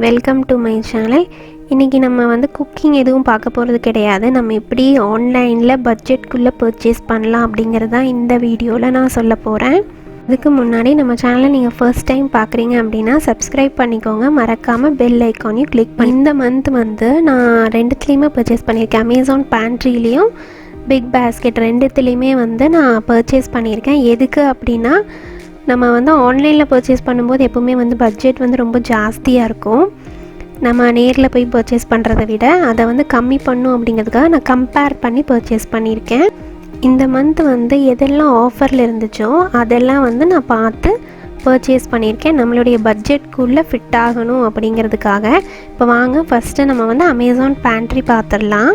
Welcome to my channel. இன்றைக்கி நம்ம வந்து குக்கிங் எதுவும் பார்க்க போகிறது கிடையாது. நம்ம எப்படி ஆன்லைனில் பட்ஜெட்குள்ளே பர்ச்சேஸ் பண்ணலாம் அப்படிங்கிறது தான் இந்த வீடியோவில் நான் சொல்ல போகிறேன். இதுக்கு முன்னாடி நம்ம சேனலை நீங்கள் ஃபர்ஸ்ட் டைம் பார்க்குறீங்க அப்படின்னா சப்ஸ்கிரைப் பண்ணிக்கோங்க. மறக்காமல் பெல் ஐக்கானையும் கிளிக் பண்ணி. இந்த மந்த் வந்து நான் ரெண்டுத்துலேயுமே பர்ச்சேஸ் பண்ணியிருக்கேன். அமேசான் பேண்ட்ரிலையும் பிக்பாஸ்கெட் ரெண்டுத்துலேயுமே வந்து நான் பர்ச்சேஸ் பண்ணியிருக்கேன். எதுக்கு அப்படின்னா நம்ம வந்து ஆன்லைனில் பர்ச்சேஸ் பண்ணும்போது எப்போவுமே வந்து பட்ஜெட் வந்து ரொம்ப ஜாஸ்தியாக இருக்கும். நம்ம நேரில் போய் பர்ச்சேஸ் பண்ணுறதை விட அதை வந்து கம்மி பண்ணும் அப்படிங்கிறதுக்காக நான் கம்பேர் பண்ணி பர்ச்சேஸ் பண்ணியிருக்கேன். இந்த மந்த் வந்து எதெல்லாம் ஆஃபரில் இருந்துச்சோ அதெல்லாம் வந்து நான் பார்த்து பர்ச்சேஸ் பண்ணியிருக்கேன். நம்மளுடைய பட்ஜெட்குள்ளே ஃபிட் ஆகணும் அப்படிங்கிறதுக்காக. இப்போ வாங்க ஃபஸ்ட்டு நம்ம வந்து அமேசான் பேண்ட்ரி பார்த்துடலாம்.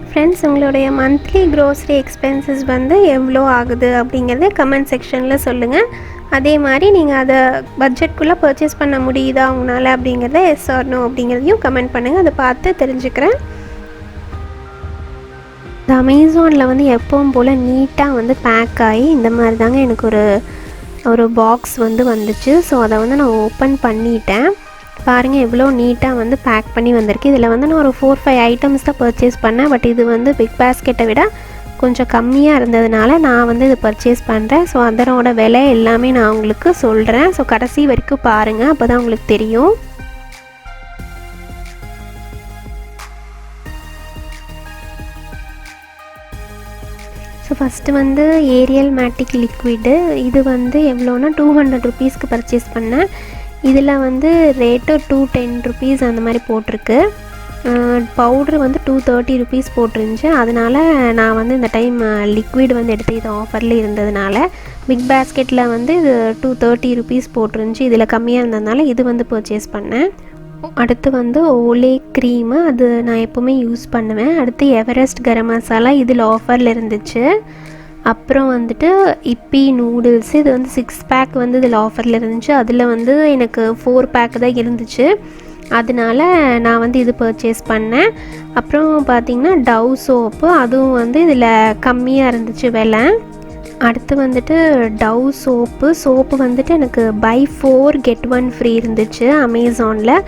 ஃப்ரெண்ட்ஸ், உங்களுடைய மந்த்லி க்ரோசரி எக்ஸ்பென்சஸ் வந்து எவ்வளோ ஆகுது அப்படிங்கிறத கமெண்ட் செக்ஷனில் சொல்லுங்கள். அதே மாதிரி நீங்கள் அதை பட்ஜெட்குள்ளே பர்ச்சேஸ் பண்ண முடியுதா உங்களால் அப்படிங்கிறத எஸ் ஆர் நோ அப்படிங்கிறதையும் கமெண்ட் பண்ணுங்கள். அதை பார்த்து தெரிஞ்சுக்கிறேன். இந்த அமேசானில் வந்து எப்பவும் போல் நீட்டாக வந்து பேக் ஆகி இந்த மாதிரி தாங்க எனக்கு ஒரு பாக்ஸ் வந்து வந்துச்சு. ஸோ அதை வந்து நான் ஓப்பன் பண்ணிட்டேன். பாருங்கள் எவ்வளோ நீட்டாக வந்து பேக் பண்ணி வந்திருக்கு. இதில் வந்து நான் ஒரு 4-5 ஐட்டம்ஸ் தான் பர்ச்சேஸ் பண்ணேன். பட் இது வந்து பிக்பாஸ்கெட்டை விட கொஞ்சம் கம்மியாக இருந்ததுனால நான் வந்து இது பர்ச்சேஸ் பண்ணுறேன். ஸோ அதனோட விலை எல்லாமே நான் உங்களுக்கு சொல்கிறேன். ஸோ கடைசி வரைக்கும் பாருங்கள், அப்போ தான் உங்களுக்கு தெரியும். ஸோ ஃபஸ்ட்டு வந்து ஏரியல் மேட்டிக் லிக்விடு. இது வந்து எவ்வளோன்னா 200 ருபீஸ்க்கு பர்ச்சேஸ் பண்ணேன். இதில் வந்து ரேட்டு 210 ருபீஸ் அந்த மாதிரி போட்டிருக்கு. பவுட்ரு வந்து 230 ருபீஸ் போட்டிருந்துச்சு. அதனால் நான் வந்து இந்த டைம் லிக்விட் வந்து எடுத்து இது ஆஃபரில் இருந்ததுனால பிக்பாஸ்கெட்டில் வந்து இது 230 ருபீஸ் போட்டிருந்துச்சு. இதில் கம்மியாக இருந்ததுனால இது வந்து பர்ச்சேஸ் பண்ணேன். அடுத்து வந்து ஓலே க்ரீமு, அது நான் எப்போவுமே யூஸ் பண்ணுவேன். அடுத்து எவரெஸ்ட் கரம் மசாலா, இதில் ஆஃபரில் இருந்துச்சு. அப்புறம் வந்துட்டு இப்பி நூடுல்ஸ், இது வந்து 6 பேக் வந்து இதில் ஆஃபரில் இருந்துச்சு. அதில் வந்து எனக்கு 4 பேக் தான் இருந்துச்சு. அதனால நான் வந்து இது பர்ச்சேஸ் பண்ணேன். அப்புறம் பார்த்திங்கன்னா டவ் சோப்பு, அதுவும் வந்து இதில் கம்மியாக இருந்துச்சு விலை. அடுத்து வந்துட்டு டவ் சோப்பு வந்துட்டு எனக்கு பை 4 கெட் 1 ஃப்ரீ இருந்துச்சு அமேசானில்.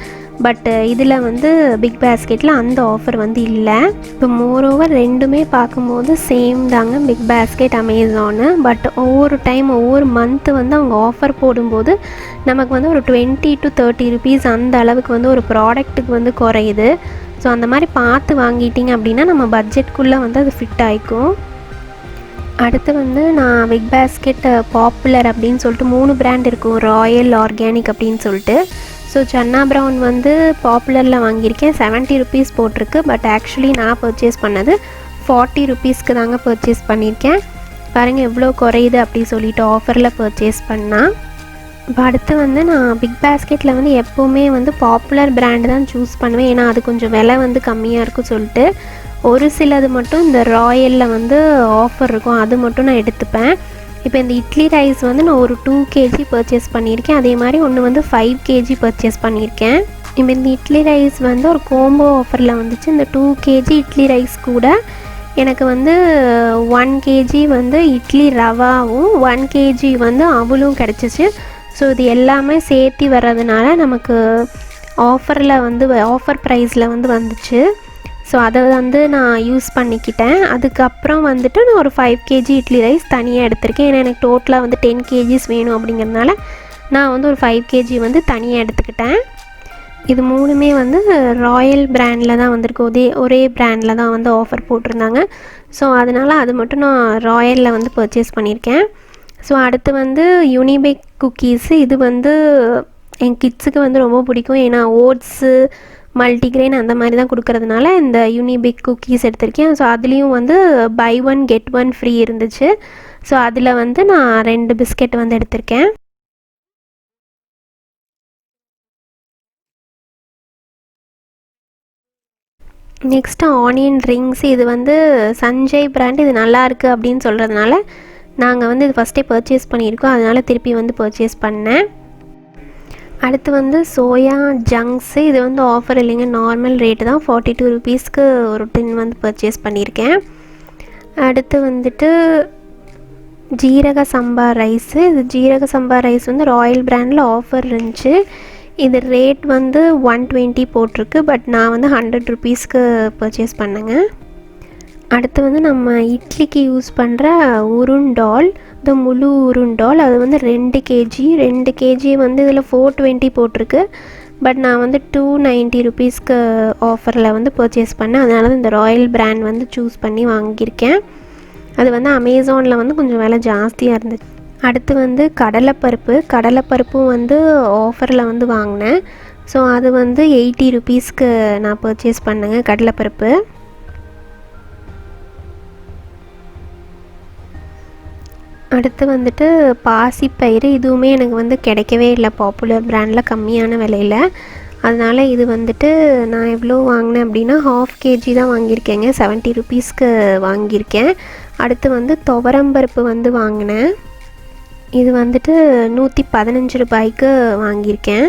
பட் இதில் வந்து பிக்பாஸ்கெட்டில் அந்த ஆஃபர் வந்து இல்லை. இப்போ மோரோவர் ரெண்டுமே பார்க்கும்போது சேம் தாங்க, பிக்பாஸ்கெட் அமேசானு. பட் ஒவ்வொரு மந்த்து வந்து அவங்க ஆஃபர் போடும்போது நமக்கு வந்து ஒரு 20 to 30 ருபீஸ் அந்த அளவுக்கு வந்து ஒரு ப்ராடக்ட்டுக்கு வந்து குறையுது. ஸோ அந்த மாதிரி பார்த்து வாங்கிட்டிங்க அப்படின்னா நம்ம பட்ஜெட்குள்ளே வந்து அது ஃபிட் ஆகிக்கும். அடுத்து வந்து நான் பிக்பாஸ்கெட் பாப்புலர் அப்படின்னு சொல்லிட்டு 3 பிராண்ட் இருக்கும், ராயல், ஆர்கானிக் அப்படின்னு சொல்லிட்டு. ஸோ சன்னா ப்ரௌன் வந்து பாப்புலரில் வாங்கியிருக்கேன். 70 ருபீஸ் போட்டிருக்கு. பட் ஆக்சுவலி நான் பர்ச்சேஸ் பண்ணது 40 ருபீஸ்க்கு தாங்க பர்ச்சேஸ் பண்ணியிருக்கேன். பாருங்கள் எவ்வளோ குறையுது அப்படி சொல்லிட்டு ஆஃபரில் பர்ச்சேஸ் பண்ணால். இப்போ அடுத்து வந்து நான் பிக்பாஸ்கெட்டில் வந்து எப்போவுமே வந்து பாப்புலர் பிராண்டு தான் சூஸ் பண்ணுவேன். ஏன்னா அது கொஞ்சம் விலை வந்து கம்மியாக இருக்கும் சொல்லிட்டு. ஒரு சிலது மட்டும் இந்த ராயலில் வந்து ஆஃபர் இருக்கும், அது மட்டும் நான் எடுத்துப்பேன். இப்போ இந்த இட்லி ரைஸ் வந்து நான் ஒரு 2 kg பர்ச்சேஸ் பண்ணியிருக்கேன். அதே மாதிரி ஒன்று வந்து 5 kg பர்ச்சேஸ் பண்ணியிருக்கேன். இப்போ இந்த இட்லி ரைஸ் வந்து ஒரு கோம்போ ஆஃபரில் வந்துச்சு. இந்த 2 kg இட்லி ரைஸ் கூட எனக்கு வந்து 1 kg வந்து இட்லி ரவாவும் 1 kg வந்து அவலும் கிடச்சிச்சு. ஸோ இது எல்லாமே சேர்த்து வர்றதுனால நமக்கு ஆஃபரில் வந்து ஆஃபர் ப்ரைஸில் வந்து வந்துச்சு. ஸோ அதை வந்து நான் யூஸ் பண்ணிக்கிட்டேன். அதுக்கப்புறம் வந்துட்டு நான் ஒரு 5 kg இட்லி ரைஸ் தனியாக எடுத்திருக்கேன். ஏன்னா எனக்கு டோட்டலாக வந்து 10 kgs வேணும் அப்படிங்கிறதுனால நான் வந்து ஒரு 5 kg வந்து தனியாக எடுத்துக்கிட்டேன். இது 3மே வந்து ராயல் பிராண்டில் தான் வந்திருக்கு. ஒரே பிராண்டில் தான் வந்து ஆஃபர் போட்டிருந்தாங்க. ஸோ அதனால் அது மட்டும் நான் ராயலில் வந்து பர்ச்சேஸ் பண்ணியிருக்கேன். ஸோ அடுத்து வந்து யூனிபிக் குக்கீஸு, இது வந்து என் கிட்ஸுக்கு வந்து ரொம்ப பிடிக்கும். ஏன்னா ஓட்ஸு, மல்டிக்ரெயின் அந்த மாதிரி தான் கொடுக்கறதுனால இந்த யூனிபிக் குக்கீஸ் எடுத்திருக்கேன். ஸோ அதுலேயும் வந்து பை 1 கெட் 1 ஃப்ரீ இருந்துச்சு. ஸோ அதில் வந்து நான் 2 பிஸ்கெட் வந்து எடுத்திருக்கேன். நெக்ஸ்ட்டு ஆனியன் ரிங்ஸ், இது வந்து சஞ்சய் பிராண்ட், இது நல்லாயிருக்கு அப்படின்னு சொல்கிறதுனால நாங்கள் வந்து இது ஃபஸ்ட்டே பர்ச்சேஸ் பண்ணியிருக்கோம். அதனால் திருப்பி வந்து பர்ச்சேஸ் பண்ணேன். அடுத்து வந்து சோயா ஜங்க்ஸு, இது வந்து ஆஃபர் இல்லைங்க, நார்மல் ரேட்டு தான். 42 ருபீஸ்க்கு ஒரு டின் வந்து பர்ச்சேஸ் பண்ணியிருக்கேன். அடுத்து வந்துட்டு ஜீரக சம்பா ரைஸு. இது ஜீரக சம்பா ரைஸ் வந்து ராயல் பிராண்டில் ஆஃபர் இருந்துச்சு. இது ரேட் வந்து 120 போட்டிருக்கு. பட் நான் வந்து 100 ருபீஸ்க்கு பர்ச்சேஸ் பண்ணேங்க. அடுத்து வந்து நம்ம இட்லிக்கு யூஸ் பண்ணுற உருண்டால், இந்த முழு உருண்டால், அது வந்து 2 கேஜி வந்து இதில் 420 போட்டிருக்கு. பட் நான் வந்து 290 ருபீஸ்க்கு ஆஃபரில் வந்து பர்ச்சேஸ் பண்ணேன். அதனால தான் இந்த ராயல் பிராண்ட் வந்து சூஸ் பண்ணி வாங்கியிருக்கேன். அது வந்து அமேசானில் வந்து கொஞ்சம் விலை ஜாஸ்தியாக இருந்துச்சு. அடுத்து வந்து கடலைப்பருப்பும் வந்து ஆஃபரில் வந்து வாங்கினேன். ஸோ அது வந்து 80 ருபீஸ்க்கு நான் பர்ச்சேஸ் பண்ணேங்க கடலைப்பருப்பு. அடுத்து வந்துட்டு பாசிப்பயிறு. இதுவுமே எனக்கு வந்து கிடைக்கவே இல்லை பாப்புலர் பிராண்டில் கம்மியான விலையில். அதனால் இது வந்துட்டு நான் எவ்வளோ வாங்கினேன் அப்படின்னா 1/2 கேஜி தான் வாங்கியிருக்கேங்க. 70 ருபீஸ்க்கு வாங்கியிருக்கேன். அடுத்து வந்து துவரம்பருப்பு வந்து வாங்கினேன். இது வந்துட்டு 115 ரூபாய்க்கு வாங்கியிருக்கேன்.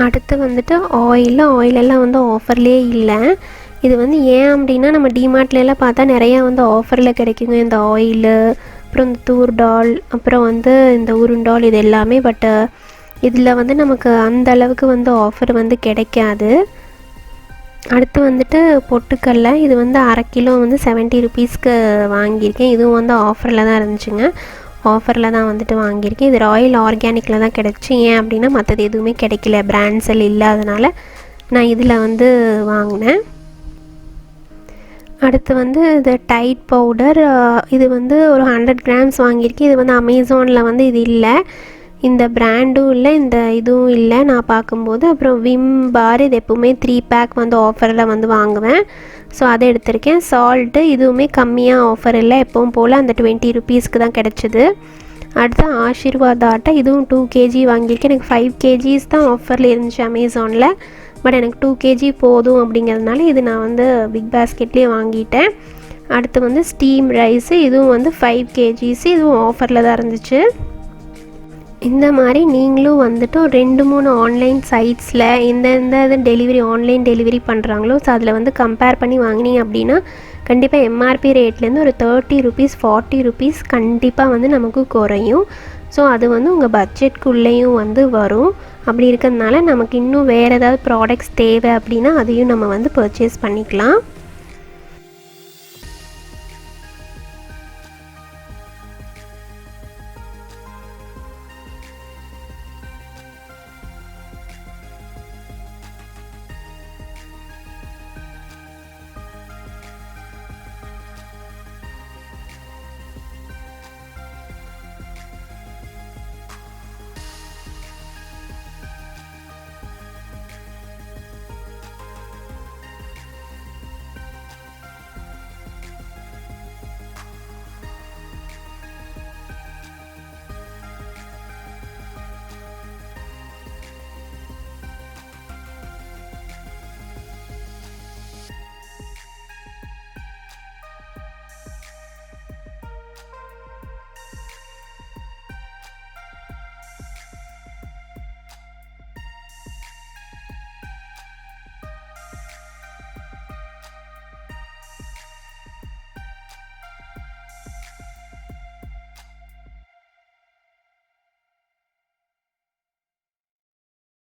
அடுத்து வந்துட்டு ஆயிலெல்லாம் வந்து ஆஃபர்லேயே இல்லை. இது வந்து ஏன் அப்படின்னா நம்ம டிமார்ட்லலாம் பார்த்தா நிறையா வந்து ஆஃபரில் கிடைக்குங்க இந்த ஆயிலு, அப்புறம் இந்த தூர் டால், அப்புறம் வந்து இந்த உருண்டால், இது எல்லாமே. பட் இதில் வந்து நமக்கு அந்த அளவுக்கு வந்து ஆஃபர் வந்து கிடைக்காது. அடுத்து வந்துட்டு பொட்டுக்கடலை. இது வந்து 1/2 கிலோ வந்து 70 ருபீஸ்க்கு வாங்கியிருக்கேன். இதுவும் வந்து ஆஃபரில் தான் இருந்துச்சுங்க. ஆஃபரில் தான் வந்துட்டு வாங்கியிருக்கேன். இது ராயல் ஆர்கானிக்கில் தான் கிடச்சி. ஏன் அப்படின்னா மற்றது எதுவுமே கிடைக்கல, பிராண்ட்ஸில் இல்லாதனால நான் இதில் வந்து வாங்கினேன். அடுத்து வந்து இது டைட் பவுடர். இது வந்து ஒரு 100 கிராம்ஸ் வாங்கியிருக்கேன். இது வந்து அமேசானில் வந்து இது இல்லை, இந்த பிராண்டும் இல்லை, இந்த இதுவும் இல்லை நான் பார்க்கும்போது. அப்புறம் விம் பார், இது எப்போவுமே 3 பேக் வந்து ஆஃபரில் வந்து வாங்குவேன். ஸோ அதை எடுத்திருக்கேன். சால்ட்டு, இதுவுமே கம்மியாக ஆஃபர் இல்லை, எப்பவும் போல் அந்த 20 ருபீஸ்க்கு தான் கிடச்சிது. அடுத்து ஆஷிர்வாத் ஆட்டை. இதுவும் 2 கேஜி வாங்கியிருக்கேன். எனக்கு 5 கேஜிஸ் தான் ஆஃபரில் இருந்துச்சு அமேசானில். பட் எனக்கு 2 கேஜி போதும் அப்படிங்கிறதுனால இது நான் வந்து பிக் பாஸ்கெட்லேயே வாங்கிட்டேன். அடுத்து வந்து ஸ்டீம் ரைஸு. இதுவும் வந்து 5 கேஜிஸு. இதுவும் ஆஃபரில் தான் இருந்துச்சு. இந்த மாதிரி நீங்களும் வந்துட்டு 2-3 ஆன்லைன் சைட்ஸில் எந்தெந்த டெலிவரி ஆன்லைன் டெலிவரி பண்ணுறாங்களோ, ஸோ அதில் வந்து கம்பேர் பண்ணி வாங்கினீங்க அப்படின்னா கண்டிப்பாக எம்ஆர்பி ரேட்லேருந்து ஒரு 30 ருபீஸ் 40 ருபீஸ் கண்டிப்பாக வந்து நமக்கு குறையும். ஸோ அது வந்து உங்கள் பட்ஜெட்குள்ளேயும் வந்து வரும். அப்படி இருக்கிறதுனால நமக்கு இன்னும் வேறு ஏதாவது ப்ராடக்ட்ஸ் தேவை அப்படின்னா அதையும் நம்ம வந்து பர்ச்சேஸ் பண்ணிக்கலாம்.